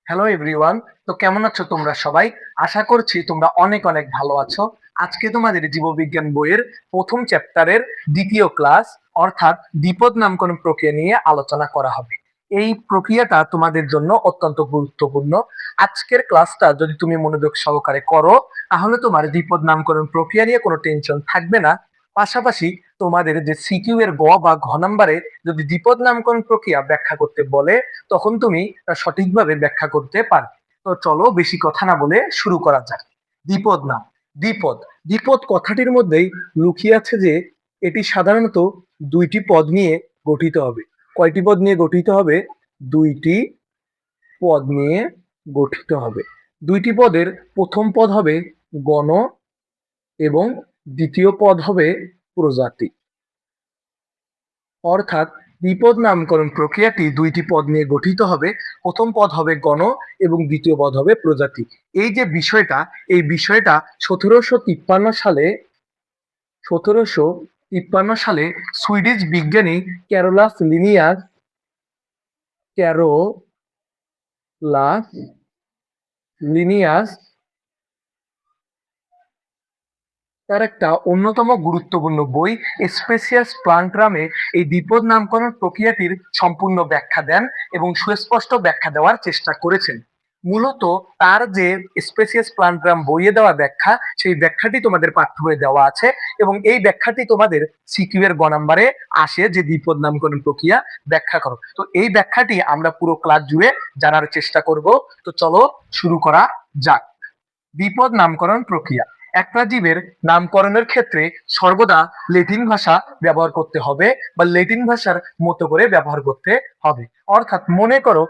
Hello everyone. তো কেমন আছো তোমরা সবাই? আশা করছি তোমরা অনেক অনেক ভালো আছো। আজকে তোমাদের জীববিজ্ঞান বইয়ের প্রথম চ্যাপ্টারের দ্বিতীয় ক্লাস, অর্থাৎ দ্বিপদ নামকরণ প্রক্রিয়া নিয়ে আলোচনা করা হবে। এই প্রক্রিয়াটা তোমাদের জন্য অত্যন্ত গুরুত্বপূর্ণ। আজকের ক্লাসটা যদি তুমি মনোযোগ সহকারে করো, তাহলে তোমার দ্বিপদ নামকরণ প্রক্রিয়া নিয়ে কোনো টেনশন থাকবে না। পাশাপাশি তোমাদের যে সিকিউ এর গ বা ঘ নাম্বারে যদি দ্বিপদ নামকরণ প্রক্রিয়া ব্যাখ্যা করতে বলে, তখন তুমি তা সঠিকভাবে ব্যাখ্যা করতে পারবে। তো চলো বেশি কথা না বলে শুরু করা যাক। দ্বিপদ নাম। দ্বিপদ। দ্বিপদ কথাটির মধ্যেই লুকিয়ে আছে যে এটি সাধারণত দুইটি পদ নিয়ে গঠিত হবে। কয়টি পদ নিয়ে গঠিত হবে? দুইটি পদ নিয়ে গঠিত হবে। দুইটি পদের প্রথম পদ হবে গণ এবং দ্বিতীয় পদ হবে প্রজাতি। অর্থাৎ দ্বিপদ নামকরণ প্রক্রিয়াটি দুইটি পদ নিয়ে গঠিত হবে। প্রথম পদ হবে গণ এবং দ্বিতীয় পদ হবে প্রজাতি। এই যে বিষয়টা, এই বিষয়টা 1753 সালে সুইডিশ বিজ্ঞানী ক্যারোলাস লিনিয়াস তার একটা অন্যতম গুরুত্বপূর্ণ বই স্পেসিয়াস প্লান্ট্রামে এই দ্বিপদ নামকরণ প্রক্রিয়াটির সম্পূর্ণ ব্যাখ্যা দেন এবং সুস্পষ্ট ব্যাখ্যা দেওয়ার চেষ্টা করেছেন। মূলত তার যে স্পেসিয়াস প্লান্ট্রাম বইয়ে দেওয়া ব্যাখ্যা, সেই ব্যাখ্যাটি তোমাদের পাঠ্য বইয়ে দেওয়া আছে এবং এই ব্যাখ্যাটি তোমাদের সিকিউ এর গ নাম্বারে আসে যে দ্বিপদ নামকরণ প্রক্রিয়া ব্যাখ্যা করো। তো এই ব্যাখ্যাটি আমরা পুরো ক্লাস জুড়ে জানার চেষ্টা করব। তো চলো শুরু করা যাক। দ্বিপদ নামকরণ প্রক্রিয়া। একটা জীবের নামকরণের ক্ষেত্রে সর্বদা ল্যাটিন ভাষা ব্যবহার করতে হবে বা ল্যাটিন ভাষার মতো করে ব্যবহার করতে হবে। অর্থাৎ মনে করো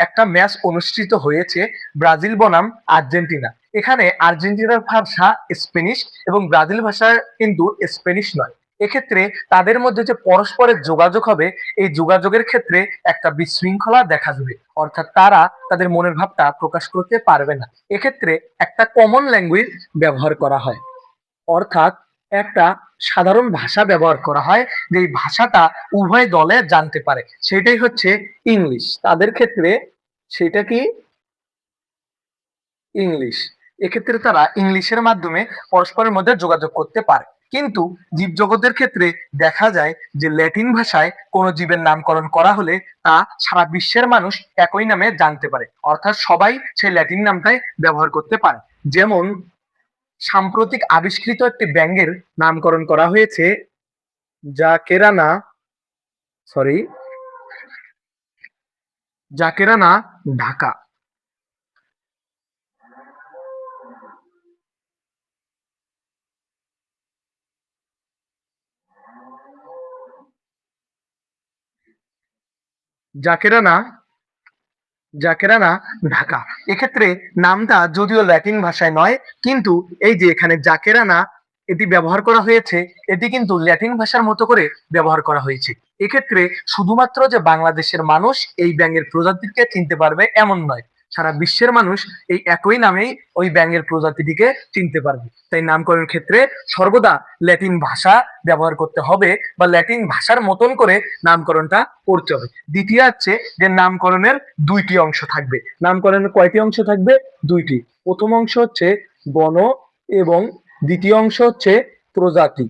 একটা ম্যাচ অনুষ্ঠিত হয়েছে ব্রাজিল বনাম আর্জেন্টিনা। এখানে আর্জেন্টিনার ভাষা স্প্যানিশ এবং ব্রাজিল ভাষা কিন্তু স্প্যানিশ নয়। এক্ষেত্রে তাদের মধ্যে যে পরস্পরের যোগাযোগ হবে, এই যোগাযোগের ক্ষেত্রে একটা বিশৃঙ্খলা দেখা যাবে। অর্থাৎ তারা তাদের মনের ভাবটা প্রকাশ করতে পারবে না। এক্ষেত্রে একটা কমন ল্যাঙ্গুয়েজ ব্যবহার করা হয়। অর্থাৎ একটা সাধারণ ভাষা ব্যবহার করা হয়, যে ভাষাটা উভয় দলে জানতে পারে, সেটাই হচ্ছে ইংলিশ। তাদের ক্ষেত্রে সেটা কি? ইংলিশ। এক্ষেত্রে তারা ইংলিশের মাধ্যমে পরস্পরের মধ্যে যোগাযোগ করতে পারে। কিন্তু জীবজগতের ক্ষেত্রে দেখা যায় যে ল্যাটিন ভাষায় কোনো জীবের নামকরণ করা হলে তা সারা বিশ্বের মানুষ একই নামে জানতে পারে, অর্থাৎ সবাই সেই ল্যাটিন নামটাই ব্যবহার করতে পারে। যেমন সাম্প্রতিক আবিষ্কৃত একটি ব্যাঙের নামকরণ করা হয়েছে জাকেরানা, সরি, জাকেরানা ঢাকা। জাকেরানা জাকেরানা ঢাকা। এক্ষেত্রে নামটা যদিও ল্যাটিন ভাষায় নয়, কিন্তু এই যে এখানে জাকেরানা এটি ব্যবহার করা হয়েছে, এটি কিন্তু ল্যাটিন ভাষার মতো করে ব্যবহার করা হয়েছে। এক্ষেত্রে শুধুমাত্র যে বাংলাদেশের মানুষ এই ব্যাঙের প্রজাতিকে চিনতে পারবে এমন নয়, সারা বিশ্বের মানুষ এই একই নামেই ওই ব্যাঙের প্রজাতিটিকে চিনতে পারবে। তাই নামকরণের ক্ষেত্রে সর্বদা ল্যাটিন ভাষা ব্যবহার করতে হবে বা ল্যাটিন ভাষার মতন করে নামকরণটা করতে হবে। দ্বিতীয় হচ্ছে যে নামকরণের দুইটি অংশ থাকবে। নামকরণের কয়টি অংশ থাকবে? দুইটি। প্রথম অংশ হচ্ছে বর্ণ এবং দ্বিতীয় অংশ হচ্ছে প্রজাতি।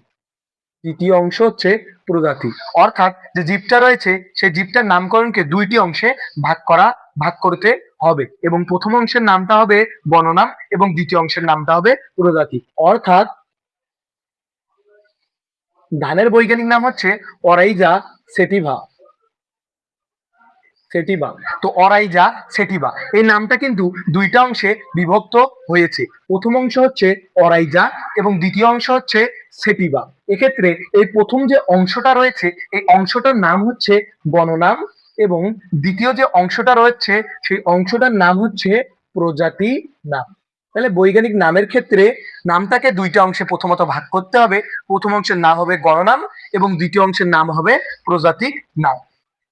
তৃতীয় অংশ হচ্ছে প্রজাতি। অর্থাৎ যে জীবটা রয়েছে সেই জীবটার নামকরণকে দুইটি অংশে ভাগ করতে হবে এবং প্রথম অংশের নামটা হবে বর্ণনাম এবং দ্বিতীয় অংশের নামটা হবে প্রজাতি। অর্থাৎ ধানের বৈজ্ঞানিক নাম হচ্ছে অরাইজা সেটিভা। সেটিভা। তো অরাইজা সেটিভা এই নামটা কিন্তু দুইটা অংশে বিভক্ত হয়েছে। প্রথম অংশ হচ্ছে অরাইজা এবং দ্বিতীয় অংশ হচ্ছে সেটিভা। এক্ষেত্রে এই প্রথম যে অংশটা রয়েছে এই অংশটার নাম হচ্ছে বননাম এবং দ্বিতীয় যে অংশটা রয়েছে সেই অংশটার নাম হচ্ছে প্রজাতি নাম। তাহলে বৈজ্ঞানিক নামের ক্ষেত্রে নামটাকে দুইটা অংশে প্রথমত ভাগ করতে হবে। প্রথম অংশের নাম হবে গণনাম এবং দ্বিতীয় অংশের নাম হবে প্রজাতিক নাম।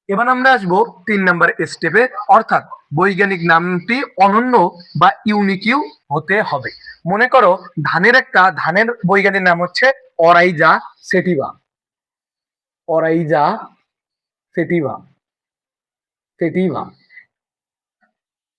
এবার আমরা আসবো 3 নম্বর স্টেপে, অর্থাৎ বৈজ্ঞানিক নামটি অনন্য বা ইউনিকিউ হতে হবে। মনে করো ধানের বৈজ্ঞানিক নাম হচ্ছে অরাইজা সেটিভা। অরাইজা সেটিভা। সেটিভা।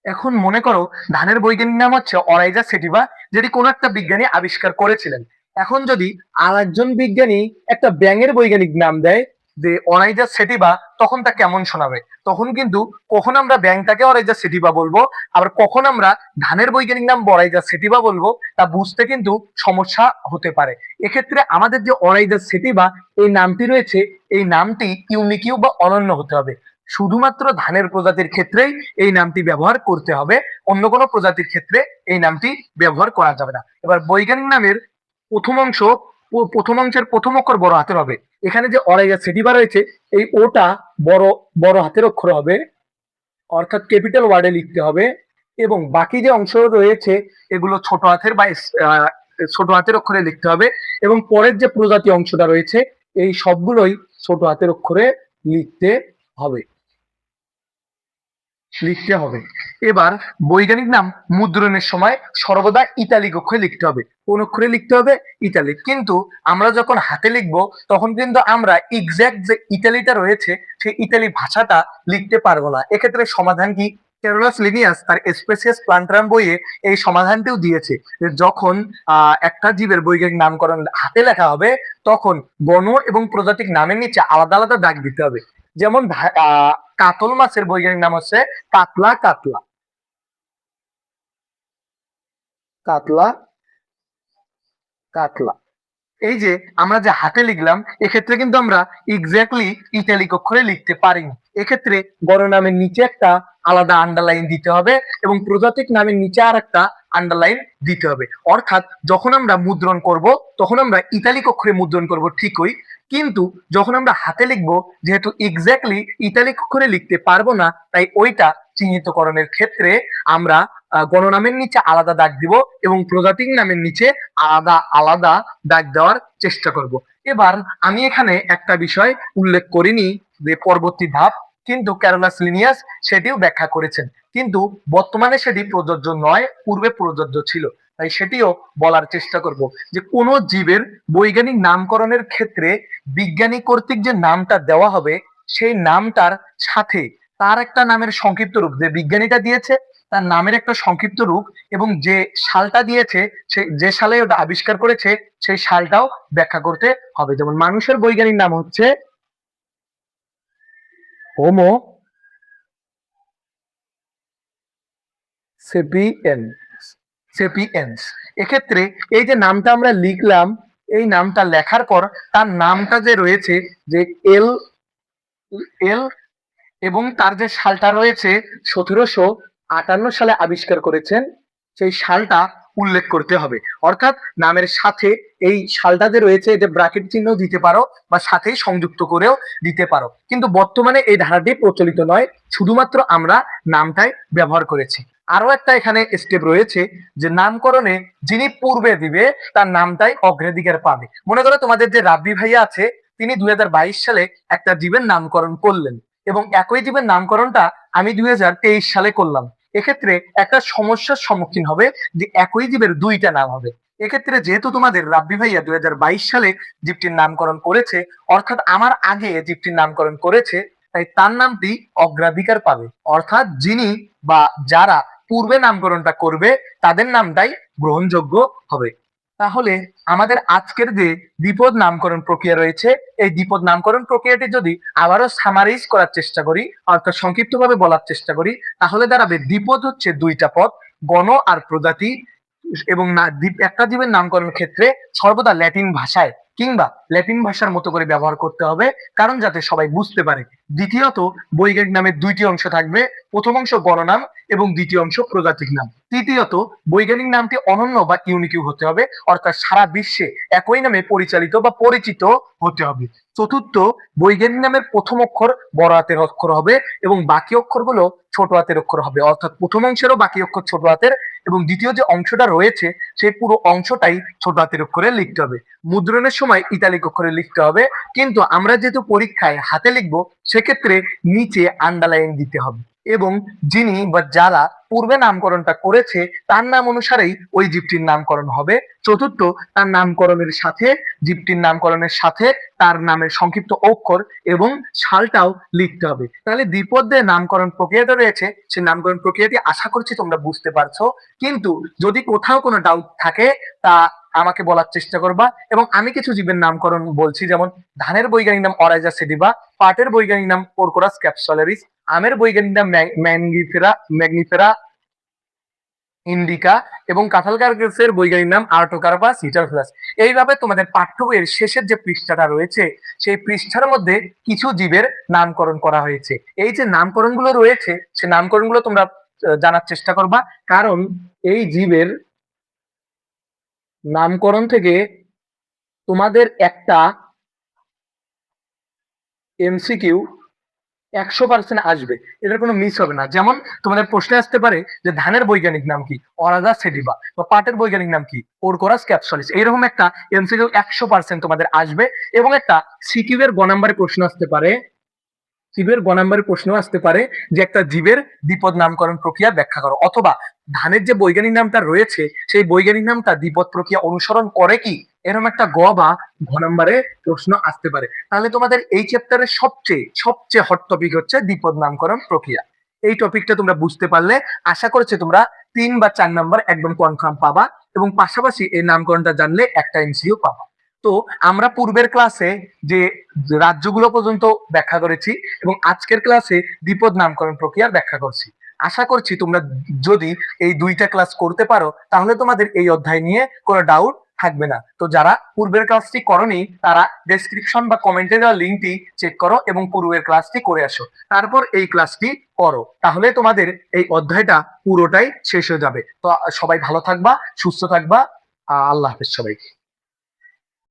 এখন মনে করো ধানের বৈজ্ঞানিক নাম হচ্ছে অরাইজা সেটিভা, যেটি কোনো একটা বিজ্ঞানী আবিষ্কার করেছিলেন। এখন যদি আর একজন বিজ্ঞানী একটা ব্যাঙের বৈজ্ঞানিক নাম দেয় যে অরাইজা সেটিভা, তখন তা কেমন শোনাবে? তখন কিন্তু কখন আমরা ব্যাংটাকে অরাইজা সেটিভা বলবো, আবার কখন আমরা ধানের বৈজ্ঞানিক নাম অরাইজা সেটিভা বলবো, তা বুঝতে কিন্তু সমস্যা হতে পারে। এক্ষেত্রে আমাদের যে অরাইজা সেটিভা এই নামটি রয়েছে, এই নামটি ইউনিকিউ বা অনন্য হতে হবে। শুধুমাত্র ধানের প্রজাতির ক্ষেত্রেই এই নামটি ব্যবহার করতে হবে, অন্য কোনো প্রজাতির ক্ষেত্রে এই নামটি ব্যবহার করা যাবে না। এবার বৈজ্ঞানিক নামের প্রথম অংশ, প্রথম অংশের প্রথম অক্ষর বড় হাতের হবে। এখানে যে অরাইজা সেটিভা রয়েছে, এই ওটা বড় বড় হাতের অক্ষর হবে, অর্থাৎ ক্যাপিটাল ওয়ার্ডে লিখতে হবে। এবং বাকি যে অংশ রয়েছে এগুলো ছোট হাতের বা ছোট হাতের অক্ষরে লিখতে হবে। এবং পরের যে প্রজাতি অংশটা রয়েছে এই সবগুলোই ছোট হাতের অক্ষরে লিখতে হবে লিখতে হবে। এবার বৈজ্ঞানিক নাম মুদ্রণের সময় সর্বদা ইতালিক অক্ষরে লিখতে হবে। কোন অক্ষরে লিখতে হবে? ইতালিক। কিন্তু আমরা যখন হাতে লিখবো তখন কিন্তু আমরা এক্সাক্ট যে ইতালিটা রয়েছে সেই ইতালি ভাষাটা লিখতে পারবো না। এক্ষেত্রে সমাধান কি? ক্যারোলাস লিনিয়াস তার স্পেসিয়াস প্লান্টারাম বইয়ে এই সমাধানটিও দিয়েছে যে যখন একটা জীবের বৈজ্ঞানিক নামকরণ হাতে লেখা হবে তখন গণ এবং প্রজাতিক নামের নিচে আলাদা আলাদা দাগ দিতে হবে। যেমন কাতল মাছের বৈজ্ঞানিক নাম হচ্ছে কাতলা কাতলা কাতলা কাতলা। এই যে আমরা যে হাতে লিখলাম এক্ষেত্রে কিন্তু আমরা এক্স্যাক্টলি ইতালিক অক্ষরে লিখতে পারিনি। এক্ষেত্রে গণ নামের নিচে একটা আলাদা আন্ডারলাইন দিতে হবে এবং প্রজাতিক নামের নিচে আর একটা আন্ডারলাইন দিতে হবে। অর্থাৎ যখন আমরা মুদ্রণ করব তখন আমরা ইতালিক অক্ষরে মুদ্রণ করব ঠিকই, কিন্তু যখন আমরা হাতে লিখবো যেহেতু এক্স্যাক্টলি ইতালিক অক্ষরে লিখতে পারবো না, তাই ওইটা চিহ্নিতকরণের ক্ষেত্রে আমরা গণনামের নিচে আলাদা দাগ দিব এবং প্রজাতিক নামের নিচে আলাদা আলাদা দাগ দেওয়ার চেষ্টা করব। এবার আমি এখানে একটা বিষয় উল্লেখ করিনি যে পরবর্তী ধাপ, কিন্তু ক্যারোলাস লিনিয়াস সেটিও ব্যাখ্যা করেছেন, কিন্তু বর্তমানে সেটি প্রযোজ্য নয়, পূর্বে প্রযোজ্য ছিল। তাই সেটিও বলার চেষ্টা করব যে কোন জীবের বৈজ্ঞানিক নামকরণের ক্ষেত্রে বিজ্ঞানী কর্তৃক যে নামটা দেওয়া হবে সেই নামটার সাথে তার একটা নামের সংক্ষিপ্ত রূপ যে বিজ্ঞানীটা দিয়েছে তার নামের একটা সংক্ষিপ্ত রূপ এবং যে সালটা দিয়েছে সেই যে সালে ওটা আবিষ্কার করেছে সেই সালটাও ব্যাখ্যা করতে হবে। যেমন মানুষের বৈজ্ঞানিক নাম হচ্ছে হোমো সেপিয়েন্স সেপিয়েন্স। এক্ষেত্রে এই যে নামটা আমরা লিখলাম, এই নামটা লেখার পর তার নামটা যে রয়েছে যে এল এল এবং তার যে সালটা রয়েছে 1758 সালে আবিষ্কার করেছেন সেই সালটা উল্লেখ করতে হবে। অর্থাৎ নামের সাথে এই সালটা যে রয়েছে এটা ব্র্যাকেট চিহ্ন দিতে পারো বা সাথেই সংযুক্ত করেও দিতে পারো, কিন্তু বর্তমানে এই ধারাটি প্রচলিত নয়, শুধুমাত্র আমরা নামটাই ব্যবহার করেছি। আরো একটা এখানে স্টেপ রয়েছে যে নামকরণে যিনি পূর্বে দিবে তার নামটাই অগ্রাধিকার পাবে। মনে করো তোমাদের যে রাব্বি ভাইয়া আছে তিনি 2022 সালে একটা জীবের নামকরণ করলেন এবং একই জীবের নামকরণটা আমি 2023 সালে করলাম। এক্ষেত্রে একটা সমস্যার সম্মুখীন হবে যে একই জীবের দুইটা নাম হবে। এক্ষেত্রে যেহেতু তোমাদের রাব্বি ভাইয়া 2022 সালে জীবটির নামকরণ করেছে, অর্থাৎ আমার আগে জীবটির নামকরণ করেছে, তাই তার নামটি অগ্রাধিকার পাবে। অর্থাৎ যিনি বা যারা পূর্বে নামকরণটা করবে তাদের নামটাই গ্রহণযোগ্য হবে। তাহলে আমাদের আজকের যে দ্বিপদ নামকরণ প্রক্রিয়া রয়েছে এই দ্বিপদ নামকরণ প্রক্রিয়াটি যদি আবারও সামারাইজ করার চেষ্টা করি, অর্থাৎ সংক্ষিপ্তভাবে বলার চেষ্টা করি, তাহলে দাঁড়াবে দ্বিপদ হচ্ছে দুইটা পদ, গণ আর প্রজাতি। এবং একটা জীবের নামকরণের ক্ষেত্রে সর্বদা ল্যাটিন ভাষায় কিংবা ল্যাটিন ভাষার মতো করে ব্যবহার করতে হবে, কারণ যাতে সবাই বুঝতে পারে। দ্বিতীয়ত বৈজ্ঞানিক নামের দুইটি অংশ থাকবে, প্রথম অংশ গণনাম এবং দ্বিতীয় অংশ প্রজাতিক নাম। তৃতীয়ত বৈজ্ঞানিক নামটি অনন্য বা ইউনিক হতে হবে, অর্থাৎ সারা বিশ্বে একই নামে পরিচালিত বা পরিচিত হতে হবে। চতুর্থ, বৈজ্ঞানিক নামের প্রথম অক্ষর বড় হাতের অক্ষর হবে এবং বাকি অক্ষরগুলো ছোট হাতের অক্ষর হবে, অর্থাৎ প্রথম অংশেরও বাকি অক্ষর ছোট হাতের এবং দ্বিতীয় যে অংশটা রয়েছে সেই পুরো অংশটাই ছোট হাতের অক্ষরে লিখতে হবে। মুদ্রণের সময় ইতালিক অক্ষরে লিখতে হবে, কিন্তু আমরা যেহেতু পরীক্ষায় হাতে লিখবো সেক্ষেত্রে নিচে আন্ডারলাইন দিতে হবে। এবং যিনি বা যারা পূর্বে নামকরণটা করেছে তার নাম অনুসারেই ওই জীবটির নামকরণ হবে। চতুর্থ, তার নামকরণের সাথে জীবটির নামকরণের সাথে তার নামের সংক্ষিপ্ত অক্ষর এবং সালটাও লিখতে হবে। তাহলে দ্বিপদের নামকরণ প্রক্রিয়াটা রয়েছে, সেই নামকরণ প্রক্রিয়াটি আশা করছি তোমরা বুঝতে পারছো। কিন্তু যদি কোথাও কোনো ডাউট থাকে তা আমাকে বলার চেষ্টা করবা। এবং আমি কিছু জীবের নামকরণ বলছি, যেমন ধানের বৈজ্ঞানিক নাম অরাইজা সেডিবা, পাটের বৈজ্ঞানিক নাম পোরকোরাস ক্যাপসুলারিস, আমের বৈজ্ঞানিক নাম ম্যাগনিফেরা ইন্ডিকা এবং কাঁঠাল গাছের বৈজ্ঞানিক নাম আর্টোকার্পাস হিটারোফিলাস। এইভাবে তোমাদের পাঠ্য বইয়ের শেষের যে পৃষ্ঠাটা রয়েছে সেই পৃষ্ঠার মধ্যে কিছু জীবের নামকরণ করা হয়েছে। এই যে নামকরণগুলো রয়েছে সেই নামকরণগুলো তোমরা জানার চেষ্টা করবা, কারণ এই জীবের নামকরণ থেকে তোমাদের একটা এমসিকিউ 100% আসবে, এটার কোনো মিস হবে না। যেমন তোমাদের প্রশ্নে আসতে পারে যে ধানের বৈজ্ঞানিক নাম কি, অরাজা সেডিবা, বা পাটের বৈজ্ঞানিক নাম কি, পোরকোরাস ক্যাপসুলিস। এইরকম একটা এমসিকিউ 100% তোমাদের আসবে। এবং একটা সিকিউ এর গ নাম্বারে প্রশ্ন আসতে পারে, জীবের গ নাম্বারের প্রশ্ন আসতে পারে যে একটা জীবের দ্বিপদ নামকরণ প্রক্রিয়া ব্যাখ্যা করো, অথবা ধানের যে বৈজ্ঞানিক নামটা রয়েছে সেই বৈজ্ঞানিক নামটা দ্বিপদ প্রক্রিয়া অনুসরণ করে কি, এরকম একটা গ বা ঘ নাম্বারে প্রশ্ন আসতে পারে। তাহলে তোমাদের এই চ্যাপ্টারের সবচেয়ে সবচেয়ে হট টপিক হচ্ছে দ্বিপদ নামকরণ প্রক্রিয়া। এই টপিকটা তোমরা বুঝতে পারলে আশা করছি তোমরা 3 বা 4 নাম্বার একদম কনফার্ম পাবা, এবং পাশাপাশি এই নামকরণটা জানলে একটা এমসিকিউ পাবা। তো আমরা পূর্বের ক্লাসে যে রাজ্যগুলো পর্যন্ত ব্যাখ্যা করেছি এবং আজকের ক্লাসে দ্বিপদ নামকরণ প্রক্রিয়ার ব্যাখ্যা করছি। আশা করছি তোমরা যদি এই দুইটা ক্লাস করতে পারো তাহলে তোমাদের এই অধ্যায় নিয়ে কোনো ডাউট থাকবে না। তো যারা পূর্বের ক্লাসটি করনি তারা ডেসক্রিপশন বা কমেন্টে দেওয়া লিঙ্কটি চেক করো এবং পূর্বের ক্লাসটি করে আসো, তারপর এই ক্লাসটি করো, তাহলে তোমাদের এই অধ্যায়টা পুরোটাই শেষ হয়ে যাবে। তো সবাই ভালো থাকবা, সুস্থ থাকবা। আল্লাহ হাফেজ সবাইকে।